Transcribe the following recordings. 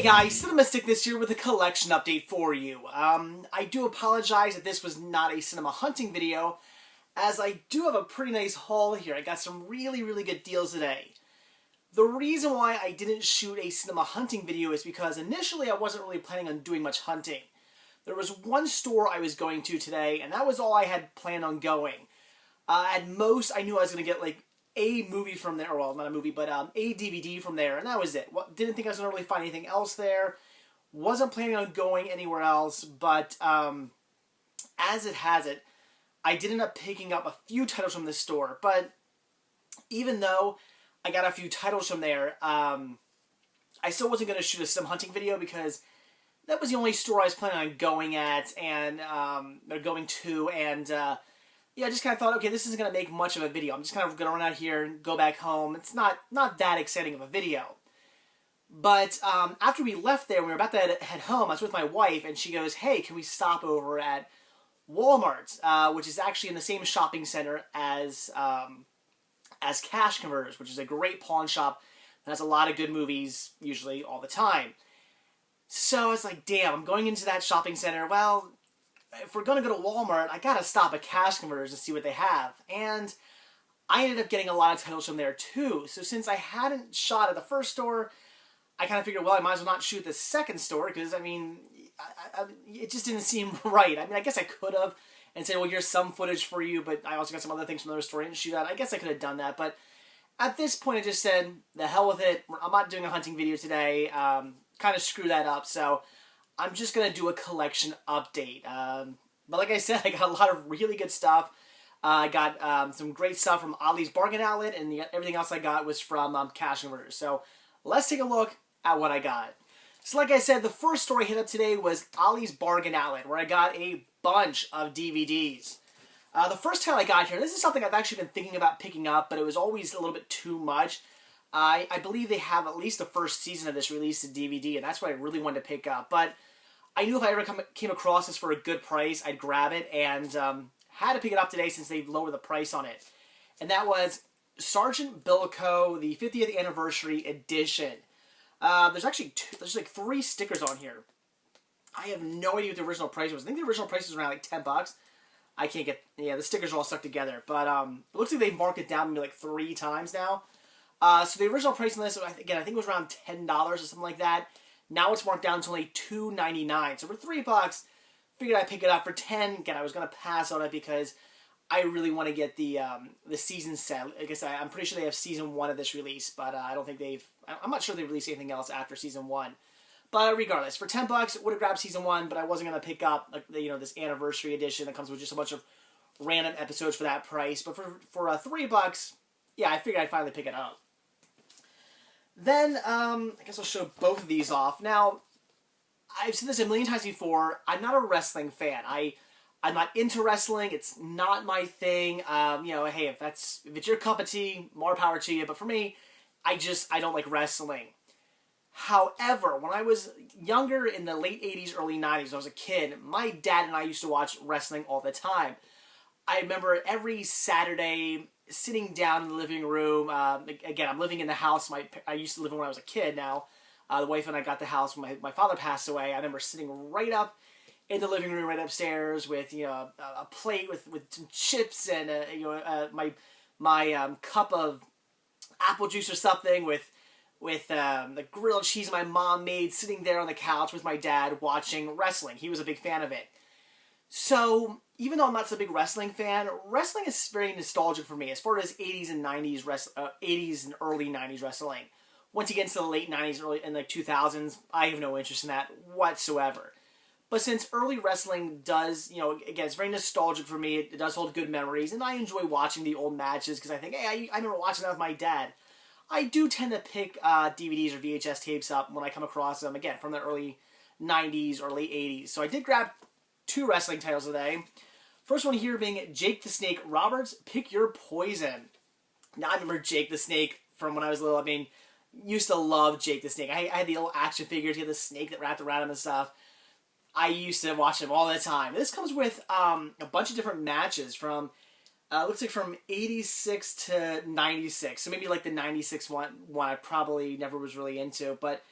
Hey guys, Cinemastic this year with a collection update for you. I do apologize that this was not a cinema hunting video, as I do have a pretty nice haul here. I got some really good deals today. The reason why I didn't shoot a cinema hunting video is because initially I wasn't really planning on doing much hunting. There was one store I was going to today, and that was all I had planned on going. At most, I knew I was going to get like a movie from there, well, not a movie, but a DVD from there, and that was it. Didn't think I was going to really find anything else there. Wasn't planning on going anywhere else, but as it has it, I did end up picking up a few titles from this store, but even though I got a few titles from there, I still wasn't going to shoot a sim hunting video because that was the only store I was planning on going at, and going to, and yeah, I just kind of thought, okay, this isn't going to make much of a video. I'm just kind of going to run out here and go back home. It's not that exciting of a video. But after we left there, we were about to head home. I was with my wife, and she goes, hey, can we stop over at Walmart, which is actually in the same shopping center as Cash Converters, which is a great pawn shop that has a lot of good movies, usually all the time. So I was like, damn, I'm going into that shopping center. Well, if we're going to go to Walmart, I got to stop at Cash Converters and see what they have. And I ended up getting a lot of titles from there too. So since I hadn't shot at the first store, I kind of figured, well, I might as well not shoot the second store because, I mean, it just didn't seem right. I mean, I guess I could have and said, well, here's some footage for you, but I also got some other things from the other store I didn't shoot at. I guess I could have done that, but at this point I just said, the hell with it. I'm not doing a hunting video today. Kind of screw that up, so I'm just going to do a collection update. But like I said, I got a lot of really good stuff. I got some great stuff from Ollie's Bargain Outlet, and everything else I got was from Cash Converters. So let's take a look at what I got. So like I said, the first store I hit up today was Ollie's Bargain Outlet, where I got a bunch of DVDs. The first title I got here, this is something I've actually been thinking about picking up, but it was always a little bit too much. I believe they have at least the first season of this released in DVD, and that's what I really wanted to pick up. But I knew if I ever came across this for a good price, I'd grab it, and had to pick it up today since they've lowered the price on it. And that was Sergeant Bilko, the 50th Anniversary Edition. There's actually there's like 3 stickers on here. I have no idea what the original price was. I think the original price was around like $10. I can't get, yeah, the stickers are all stuck together. But it looks like they've marked it down maybe like 3 times now. So the original price on this, again, I think it was around $10 or something like that. Now it's marked down to only $2.99. So for $3, figured I'd pick it up for $10. Again, I was going to pass on it because I really want to get the season set. Like I said, I'm pretty sure they have season 1 of this release, but I don't think I'm not sure they released anything else after season 1. But regardless, for $10, would have grabbed season 1, but I wasn't going to pick up, like, this anniversary edition that comes with just a bunch of random episodes for that price. But for $3, yeah, I figured I'd finally pick it up. Then, I guess I'll show both of these off. Now, I've said this a million times before, I'm not a wrestling fan. I'm not into wrestling, it's not my thing. Hey, if it's your cup of tea, more power to you. But for me, I don't like wrestling. However, when I was younger in the late 80s, early 90s, when I was a kid, my dad and I used to watch wrestling all the time. I remember every Saturday sitting down in the living room. Again, I'm living in the house I used to live in when I was a kid now. The wife and I got the house when my father passed away. I remember sitting right up in the living room, right upstairs, with a plate with some chips and my cup of apple juice or something with the grilled cheese my mom made, sitting there on the couch with my dad watching wrestling. He was a big fan of it. So even though I'm not such a big wrestling fan, wrestling is very nostalgic for me as far as 80s and 90s 80s and early 90s wrestling. Once you get into the late 90s, early and like 2000s, I have no interest in that whatsoever. But since early wrestling does, again, it's very nostalgic for me. It does hold good memories, and I enjoy watching the old matches because I think, hey, I remember watching that with my dad. I do tend to pick DVDs or VHS tapes up when I come across them, again, from the early 90s or late 80s. So I did grab 2 wrestling titles today. First one here being Jake the Snake Roberts, Pick Your Poison. Now, I remember Jake the Snake from when I was little. I mean, used to love Jake the Snake. I had the old action figures. He had the snake that wrapped around him and stuff. I used to watch him all the time. This comes with a bunch of different matches from, looks like from 86 to 96. So maybe like the 96 one I probably never was really into. But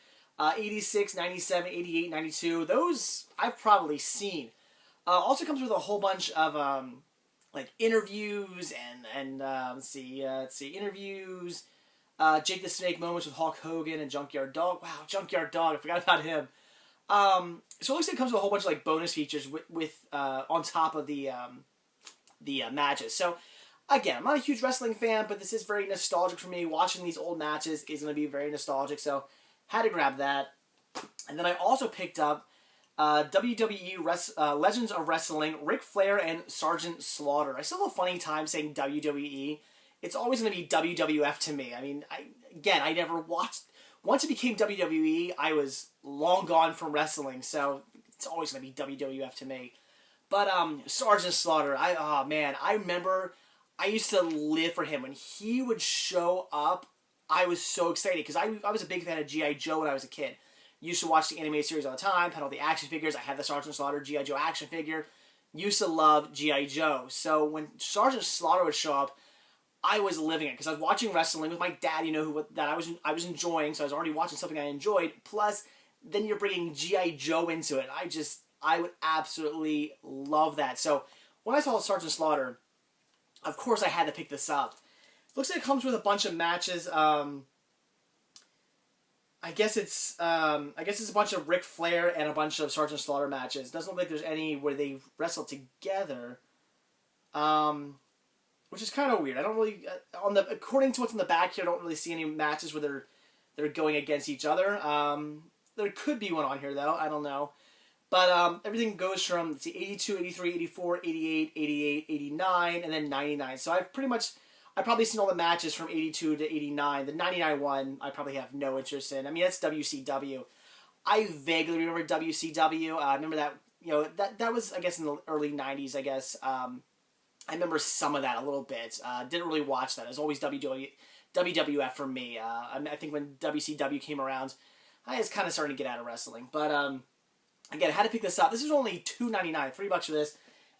86, 97, 88, 92. Those I've probably seen. Also comes with a whole bunch of like interviews and let's see interviews. Jake the Snake moments with Hulk Hogan and Junkyard Dog. Wow, Junkyard Dog, I forgot about him. So it looks like it comes with a whole bunch of like bonus features with on top of the matches. So again, I'm not a huge wrestling fan, but this is very nostalgic for me. Watching these old matches is going to be very nostalgic, so had to grab that. And then I also picked up WWE Legends of Wrestling, Ric Flair and Sergeant Slaughter. I still have a funny time saying WWE. It's always going to be WWF to me. I mean, I never watched. Once it became WWE, I was long gone from wrestling, so it's always going to be WWF to me. But Sergeant Slaughter, I remember I used to live for him. When he would show up, I was so excited because I was a big fan of G.I. Joe when I was a kid. Used to watch the animated series all the time, had all the action figures. I had the Sergeant Slaughter G.I. Joe action figure. Used to love G.I. Joe. So when Sergeant Slaughter would show up, I was living it because I was watching wrestling with my dad. You know that I was enjoying, so I was already watching something I enjoyed. Plus, then you're bringing G.I. Joe into it. I would absolutely love that. So when I saw Sergeant Slaughter, of course I had to pick this up. Looks like it comes with a bunch of matches. I guess it's a bunch of Ric Flair and a bunch of Sergeant Slaughter matches. Doesn't look like there's any where they wrestle together. Which is kind of weird. I don't really according to what's in the back here, I don't really see any matches where they're going against each other. There could be one on here though. I don't know. But everything goes from 82, 83, 84, 88, 88, 89, and then 99. So I've probably seen all the matches from 82 to 89. The 99 one I probably have no interest in. I mean, that's WCW. I vaguely remember WCW. I remember that, that was, I guess, in the early 90s, I guess. I remember some of that a little bit. Didn't really watch that. It was always WWF for me. I think when WCW came around, I was kind of starting to get out of wrestling. But again, I had to pick this up. This was only $2.99, $3 for this.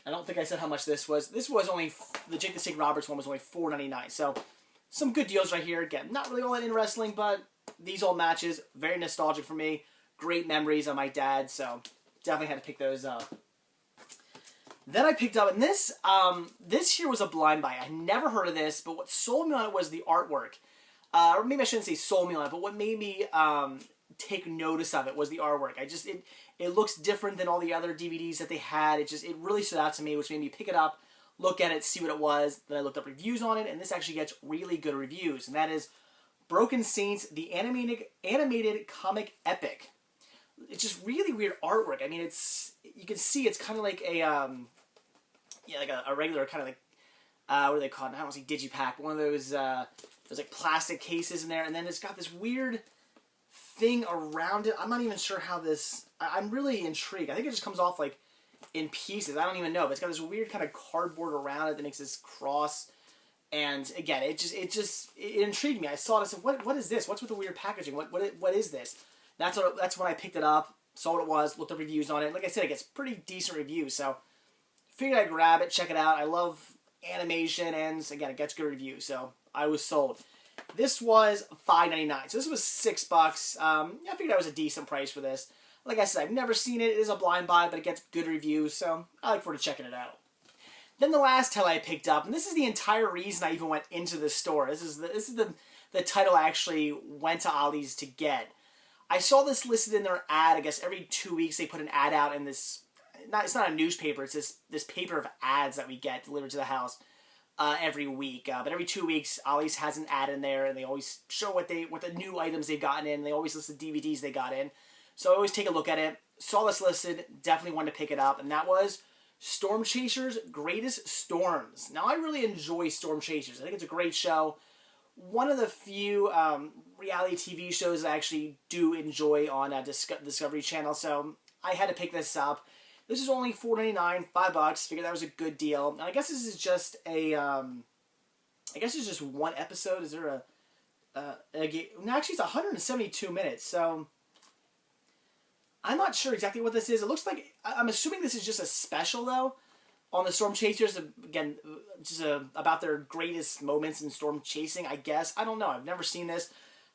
I don't think I said how much this was. This was only, the Jake the Snake Roberts one was only $4.99. So some good deals right here. Again, not really all that in wrestling, but these old matches, very nostalgic for me. Great memories of my dad, so definitely had to pick those up. Then I picked up, and this here was a blind buy. I never heard of this, but what sold me on it was the artwork. Or maybe I shouldn't say sold me on it, but what made me take notice of it was the artwork. It looks different than all the other DVDs that they had. It really stood out to me, which made me pick it up, look at it, see what it was. Then I looked up reviews on it, and this actually gets really good reviews, and that is Broken Saints, the animated comic epic. It's just really weird artwork. I mean, you can see it's kind of like like a regular kind of like, what do they call it? I don't see digipack. One of those like plastic cases in there, and then it's got this weird thing around it. I'm not even sure how this. I'm really intrigued. I think it just comes off like in pieces. I don't even know, but it's got this weird kind of cardboard around it that makes this cross. And again, it intrigued me. I saw it. I said, "What is this? What's with the weird packaging? What is this?" That's when I picked it up. Saw what it was. Looked up reviews on it. Like I said, it gets pretty decent reviews. So figured I'd grab it, check it out. I love animation, and again, it gets good reviews. So I was sold. This was $5.99. So this was $6. I figured that was a decent price for this. Like I said, I've never seen it. It is a blind buy, but it gets good reviews. So I look forward to checking it out. Then the last title I picked up, and this is the entire reason I even went into the store. This is the title I actually went to Ollie's to get. I saw this listed in their ad. I guess every 2 weeks they put an ad out in this. It's not a newspaper. It's this paper of ads that we get delivered to the house every week. But every 2 weeks, Ollie's has an ad in there, and they always show what the new items they've gotten in. They always list the DVDs they got in. So I always take a look at it. Saw this listed. Definitely wanted to pick it up, and that was Storm Chasers Greatest Storms. Now I really enjoy Storm Chasers. I think it's a great show. One of the few reality TV shows I actually do enjoy on Discovery Channel, so I had to pick this up. This is only $4.99, $5. Figured that was a good deal. And I guess this is just a, I guess it's just one episode. Is there no, actually it's 172 minutes, so I'm not sure exactly what this is. It looks like, I'm assuming this is just a special, though, on the Storm Chasers. Again, just about their greatest moments in storm chasing, I guess. I don't know. I've never seen this.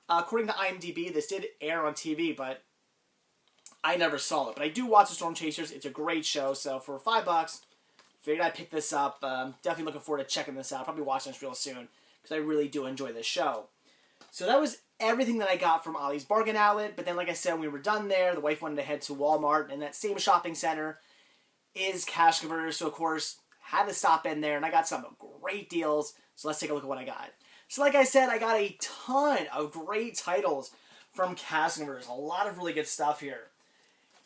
According to IMDb, this did air on TV, but I never saw it. But I do watch the Storm Chasers. It's a great show, so for $5, figured I'd pick this up. Definitely looking forward to checking this out. Probably watching this real soon, because I really do enjoy this show. So that was everything that I got from Ollie's Bargain Outlet. But then, like I said, when we were done there, the wife wanted to head to Walmart, and that same shopping center is Cash Converters. So, of course, had to stop in there, and I got some great deals. So let's take a look at what I got. So like I said, I got a ton of great titles from Cash Converters. A lot of really good stuff here.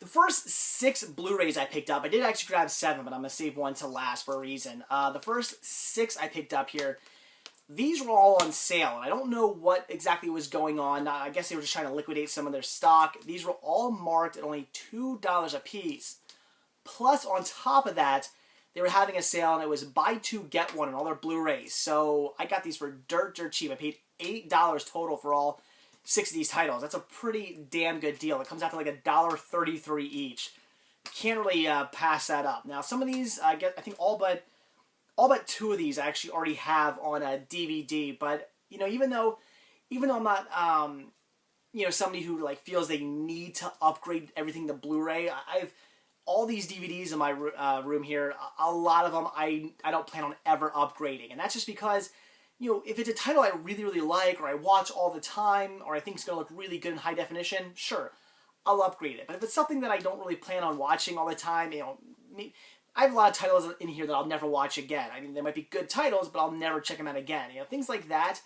The first 6 Blu-rays I picked up, I did actually grab 7, but I'm going to save one to last for a reason. The first 6 I picked up here, these were all on sale, and I don't know what exactly was going on. I guess they were just trying to liquidate some of their stock. These were all marked at only $2 a piece. Plus, on top of that, they were having a sale, and it was buy 2, get 1 on all their Blu-rays. So I got these for dirt cheap. I paid $8 total for all 6 of these titles. That's a pretty damn good deal. It comes out to like $1.33 each. Can't really pass that up. Now, some of these, I think all but 2 of these I actually already have on a DVD. But you know, even though I'm not you know, somebody who like feels they need to upgrade everything to Blu-ray, I've all these DVDs in my room here. A lot of them I don't plan on ever upgrading, and that's just because, you know, if it's a title I really like, or I watch all the time, or I think it's going to look really good in high definition, sure, I'll upgrade it. But if it's something that I don't really plan on watching all the time, you know, I have a lot of titles in here that I'll never watch again. I mean, they might be good titles, but I'll never check them out again. You know, things like that,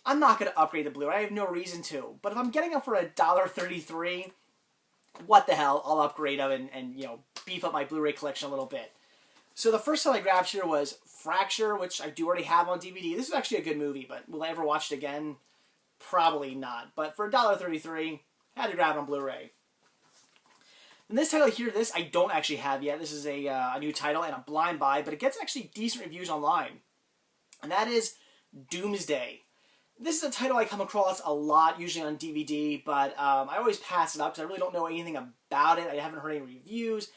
I'm not going to upgrade the Blu-ray. I have no reason to. But if I'm getting them for $1.33, what the hell, I'll upgrade them and you know, beef up my Blu-ray collection a little bit. So the first one I grabbed here was Fracture, which I do already have on DVD. This is actually a good movie, but will I ever watch it again? Probably not. But for $1.33, I had to grab it on Blu-ray. And this title here, this I don't actually have yet. This is a new title and a blind buy, but it gets actually decent reviews online. And that is Doomsday. This is a title I come across a lot, usually on DVD, but I always pass it up because I really don't know anything about it. I haven't heard any reviews.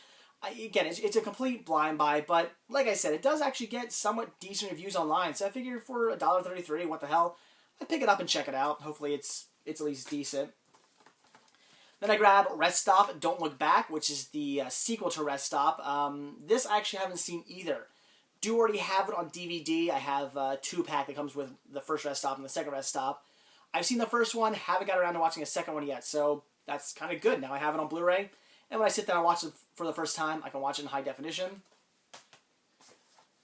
Again, it's a complete blind buy, but like I said, it does actually get somewhat decent reviews online, so I figured for $1.33, what the hell, I'd pick it up and check it out. Hopefully it's at least decent. Then I grab Rest Stop, Don't Look Back, which is the sequel to Rest Stop. This I actually haven't seen either. Do already have it on DVD. I have a 2-pack that comes with the first Rest Stop and the second Rest Stop. I've seen the first one, haven't got around to watching a second one yet, so that's kind of good. Now I have it on Blu-ray, and when I sit down and watch it for the first time, I can watch it in high definition.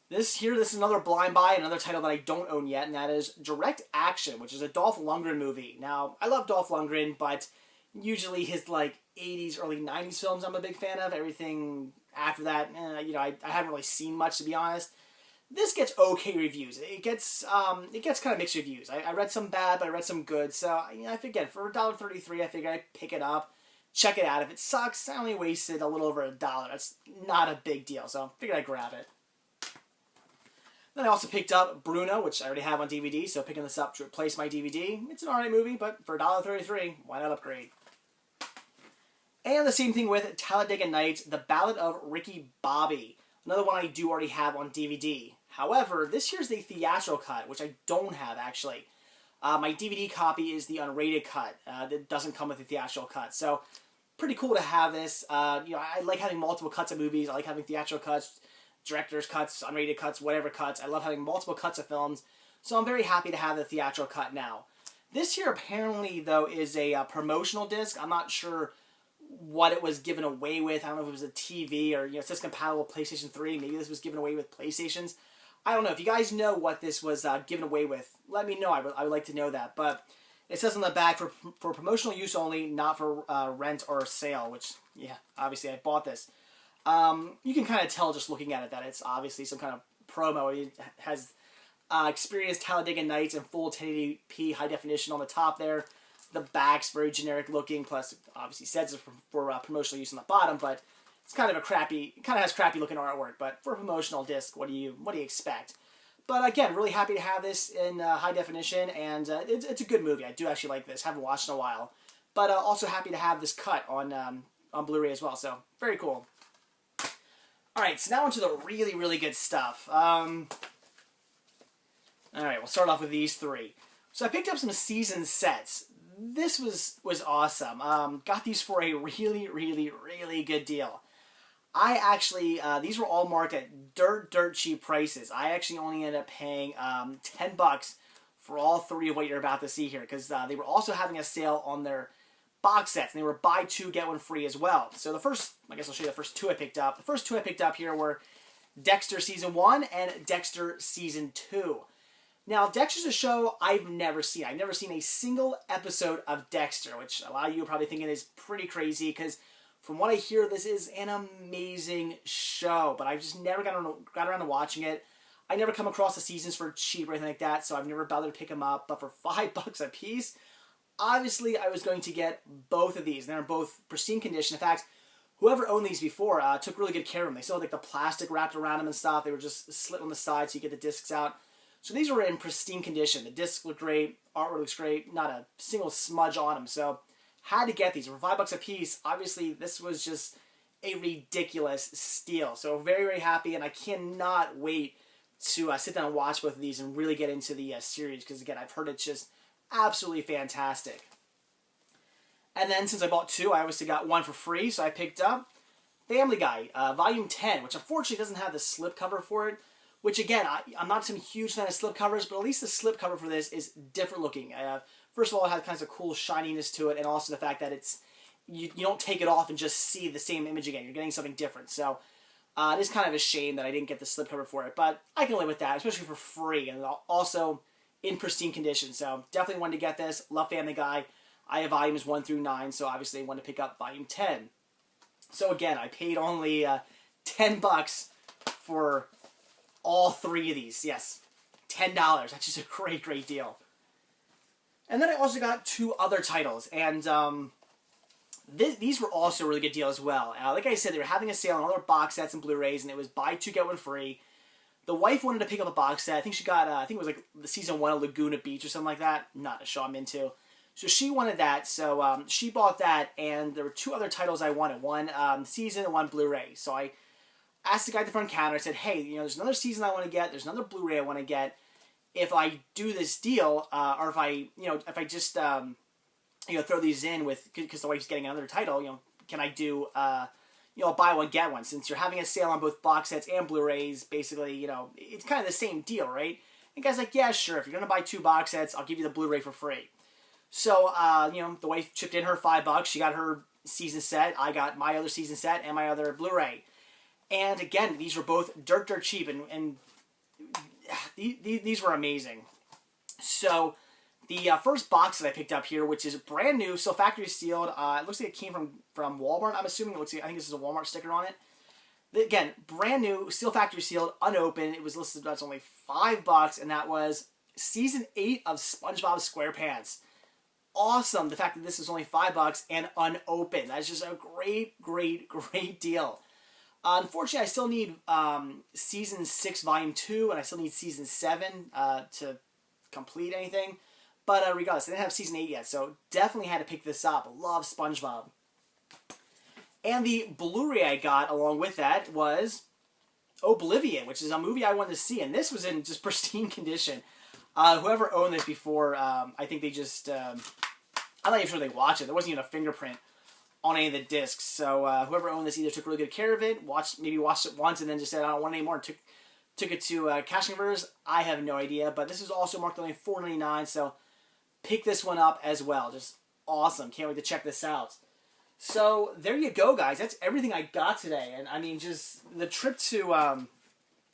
This is another blind buy, another title that I don't own yet, and that is Direct Action, which is a Dolph Lundgren movie. Now, I love Dolph Lundgren, but usually his like 80s, early 90s films I'm a big fan of. Everything after that, you know, I haven't really seen much, to be honest. This gets okay reviews. It gets kind of mixed reviews. I read some bad, but I read some good. So, you know, again, for $1.33, I figured I'd pick it up, check it out. If it sucks, I only wasted a little over $1. That's not a big deal, so I figured I'd grab it. Then I also picked up Bruno, which I already have on DVD, so picking this up to replace my DVD. It's an alright movie, but for $1.33, why not upgrade? And the same thing with Talladega Nights, The Ballad of Ricky Bobby. Another one I do already have on DVD. However, this here's the theatrical cut, which I don't have, actually. My DVD copy is the unrated cut. That doesn't come with the theatrical cut. So, pretty cool to have this. You know, I like having multiple cuts of movies. I like having theatrical cuts, director's cuts, unrated cuts, whatever cuts. I love having multiple cuts of films. So I'm very happy to have the theatrical cut now. This here apparently, though, is a promotional disc. I'm not sure what it was given away with. I don't know if it was a TV or, you know, it says compatible with PlayStation 3. Maybe this was given away with PlayStations. I don't know. If you guys know what this was given away with, let me know. I would like to know that. But it says on the back, for promotional use only, not for rent or sale, which, yeah, obviously I bought this. You can kind of tell just looking at it that it's obviously some kind of promo. It has experienced Talladega Nights in full 1080p high definition on the top there. The back's very generic looking, plus obviously says it's for promotional use on the bottom, but it's kind of has crappy looking artwork. But for a promotional disc, what do you expect? But again, really happy to have this in high definition, and it's a good movie. I do actually like this. Haven't watched in a while, but also happy to have this cut on Blu-ray as well. So very cool. All right, so now into the really good stuff. All right, we'll start off with these 3. So I picked up some season sets. This was awesome. Got these for a really, really, really good deal. I actually, these were all marked at dirt cheap prices. I actually only ended up paying $10 for all three of what you're about to see here, because they were also having a sale on their box sets, and they were buy two, get one free as well. So the first, I guess I'll show you the first two I picked up. The first two I picked up here were Dexter Season 1 and Dexter Season 2. Now, Dexter's a show I've never seen. I've never seen a single episode of Dexter, which a lot of you are probably thinking is pretty crazy, because from what I hear, this is an amazing show, but I've just never got around to watching it. I never come across the seasons for cheap or anything like that, so I've never bothered to pick them up, but for $5 a piece, obviously I was going to get both of these. They're in both pristine condition. In fact, whoever owned these before took really good care of them. They still had like the plastic wrapped around them and stuff. They were just slit on the side so you get the discs out. So these were in pristine condition. The discs look great, artwork looks great, not a single smudge on them. So had to get these for $5 a piece. Obviously, this was just a ridiculous steal. So very, very happy, and I cannot wait to sit down and watch both of these and really get into the series, because again, I've heard it's just absolutely fantastic. And then since I bought two, I obviously got one for free, so I picked up Family Guy, Volume 10, which unfortunately doesn't have the slipcover for it. Which again, I'm not some huge fan of slipcovers, but at least the slipcover for this is different looking. First of all, it has kind of a cool shininess to it, and also the fact that it's you don't take it off and just see the same image again. You're getting something different. So it is kind of a shame that I didn't get the slipcover for it, but I can live with that, especially for free, and also in pristine condition. So definitely wanted to get this. Love Family Guy. I have volumes 1 through 9, so obviously I wanted to pick up volume 10. So again, I paid only $10 for all three of these. Yes, $10. That's just a great, great deal. And then I also got two other titles, and these were also a really good deal as well. Like I said, they were having a sale on all their box sets and Blu-rays, and it was buy two, get one free. The wife wanted to pick up a box set. I think she got, I think it was like the season 1 of Laguna Beach or something like that. Not a show I'm into. So she wanted that, so she bought that, and there were two other titles I wanted. One season and one Blu-ray. So I asked the guy at the front counter, I said, hey, there's another season I want to get, there's another Blu-ray I want to get. If I do this deal, or if I just, throw these in with, because the wife's getting another title, can I do, buy one, get one? Since you're having a sale on both box sets and Blu-rays, basically, it's kind of the the same deal, right? And the guy's like, yeah, sure, if you're going to buy two box sets, I'll give you the Blu-ray for free. So, the wife chipped in her $5, she got her season set, I got my other season set and my other Blu-ray. And again, these were both dirt cheap, and these were amazing. So the first box that I picked up here, which is brand new, still factory sealed. It looks like it came from Walmart. I'm assuming it looks like, I think this is a Walmart sticker on it. Again, brand new, still factory sealed, unopened. It was listed that's only $5, and that was season 8 of SpongeBob SquarePants. Awesome! The fact that this is only $5 and unopened. That's just a great, great, great deal. Unfortunately, I still need Season 6, Volume 2, and I still need Season 7 to complete anything. But regardless, I didn't have Season 8 yet, so definitely had to pick this up. Love SpongeBob. And the Blu-ray I got along with that was Oblivion, which is a movie I wanted to see, and this was in just pristine condition. Whoever owned this before, I think they just... I'm not even sure they watched it. There wasn't even a fingerprint on any of the discs. So whoever owned this either took really good care of it, maybe watched it once, and then just said, I don't want it anymore, and took it to cash converters. I have no idea. But this is also marked only $4.99, so pick this one up as well. Just awesome. Can't wait to check this out. So there you go, guys. That's everything I got today. And I mean, just the trip to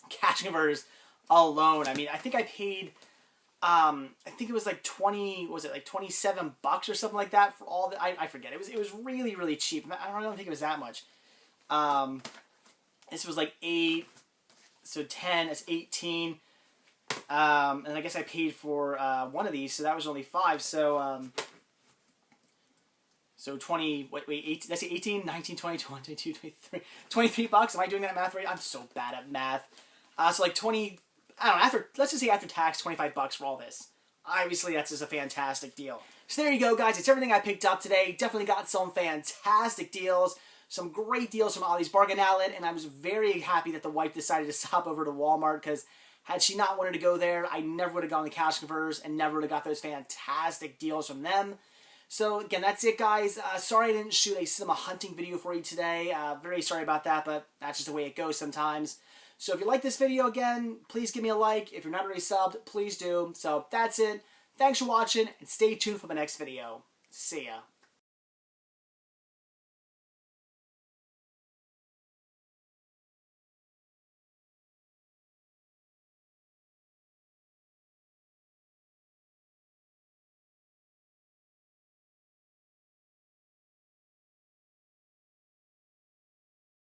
cash converters alone. I mean, I think I paid... I think it was like 27 bucks or something like that for all the, I forget. It was really, really cheap. I don't think it was that much. This was like 8, so 10, that's 18. And I guess I paid for one of these, so that was only 5. So 20, wait, 18, that's 18, 19, 20, 22, 23, 23 bucks. Am I doing that math right? I'm so bad at math. So like 20, I don't know, let's just say after tax, 25 bucks for all this. Obviously, that's just a fantastic deal. So there you go, guys. It's everything I picked up today. Definitely got some fantastic deals. Some great deals from Ollie's Bargain Outlet. And I was very happy that the wife decided to stop over to Walmart because Had she not wanted to go there, I never would have gone to Cash Converters and never would have got those fantastic deals from them. So again, that's it, guys. Sorry I didn't shoot a cinema hunting video for you today. Very sorry about that, but that's just the way it goes sometimes. So if you like this video, again, please give me a like. If you're not already subbed, please do. So that's it. Thanks for watching, and stay tuned for the next video. See ya.